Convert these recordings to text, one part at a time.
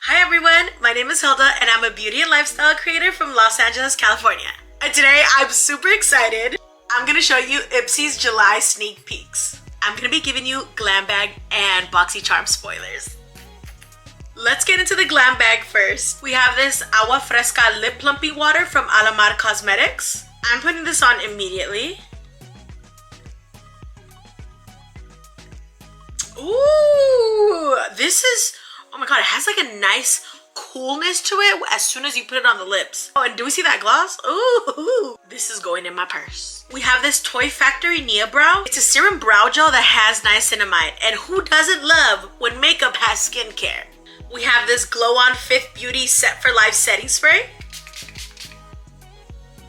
Hi everyone, my name is Hilda and I'm a beauty and lifestyle creator from Los Angeles, California. And today I'm super excited. I'm gonna show you IPSY's July sneak peeks. I'm gonna be giving you Glam bag and BoxyCharm spoilers. Let's get into the Glam bag first. We have this Agua Fresca lip plumping water from Alamar Cosmetics. I'm putting this on immediately. Ooh, this is, oh my god, it has like a nice coolness to it as soon as you put it on the lips. Oh, and do we see that gloss? Ooh, this is going in my purse. We have this Toy Factory Nia Brow. It's a serum brow gel that has niacinamide, and who doesn't love when makeup has skincare? We have this Glow On Fifth Beauty Set for Life setting spray.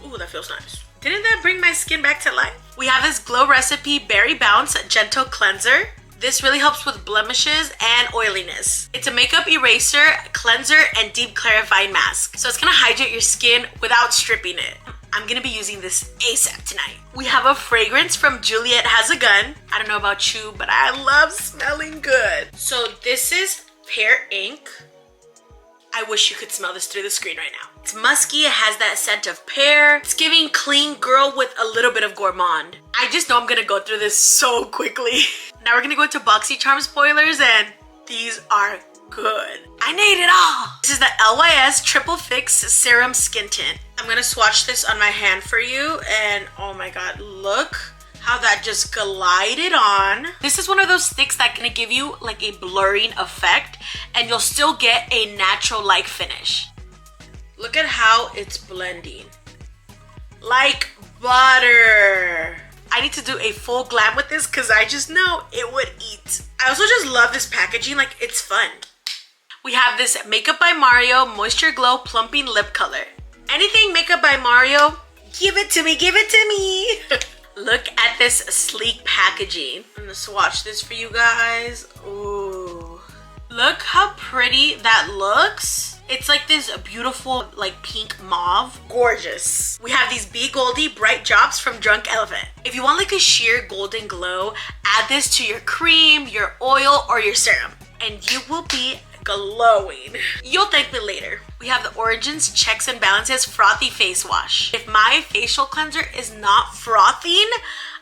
Ooh, that feels nice. Didn't that bring my skin back to life? We have this Glow Recipe Berry Bounce Gentle Cleanser. This really helps with blemishes and oiliness. It's a makeup eraser, cleanser, and deep clarifying mask. So it's gonna hydrate your skin without stripping it. I'm gonna be using this ASAP tonight. We have a fragrance from Juliet Has a Gun. I don't know about you, but I love smelling good. So this is Pear Ink. I wish you could smell this through the screen right now. It's musky, it has that scent of pear. It's giving clean girl with a little bit of gourmand. I just know I'm gonna go through this so quickly. Now we're gonna go into BoxyCharm spoilers, and these are good. I need it all. This is the LYS Triple Fix Serum Skin Tint. I'm gonna swatch this on my hand for you, and oh my god, look how that just glided on. This is one of those sticks that's gonna give you like a blurring effect, and you'll still get a natural-like finish. Look at how it's blending. Like butter. I need to do a full glam with this because I just know it would eat. I also just love this packaging, like it's fun. We have this Makeup by Mario Moisture Glow Plumping Lip Color. Anything Makeup by Mario, give it to me, give it to me. Look at this sleek packaging. I'm gonna swatch this for you guys. Ooh. Look how pretty that looks. It's like this beautiful like pink mauve. Gorgeous. We have these Be Goldie Bright Drops from Drunk Elephant. If you want like a sheer golden glow, add this to your cream, your oil, or your serum, and you will be glowing. You'll thank me later. We have the Origins Checks and Balances Frothy Face Wash. If my facial cleanser is not frothing,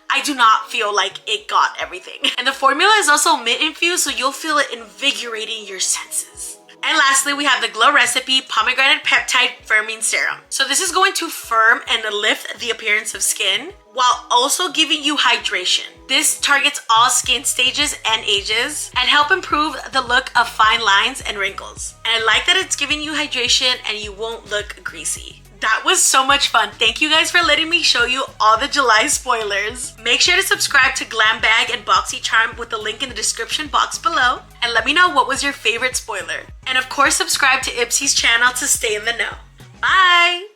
I do not feel like it got everything. And the formula is also mint infused, so you'll feel it invigorating your senses. And lastly, we have the Glow Recipe Pomegranate Peptide Firming Serum. So this is going to firm and lift the appearance of skin while also giving you hydration. This targets all skin stages and ages and help improve the look of fine lines and wrinkles. And I like that it's giving you hydration and you won't look greasy. That was so much fun. Thank you guys for letting me show you all the July spoilers. Make sure to subscribe to Glam Bag and BoxyCharm with the link in the description box below. And let me know what was your favorite spoiler. And of course, subscribe to IPSY's channel to stay in the know. Bye!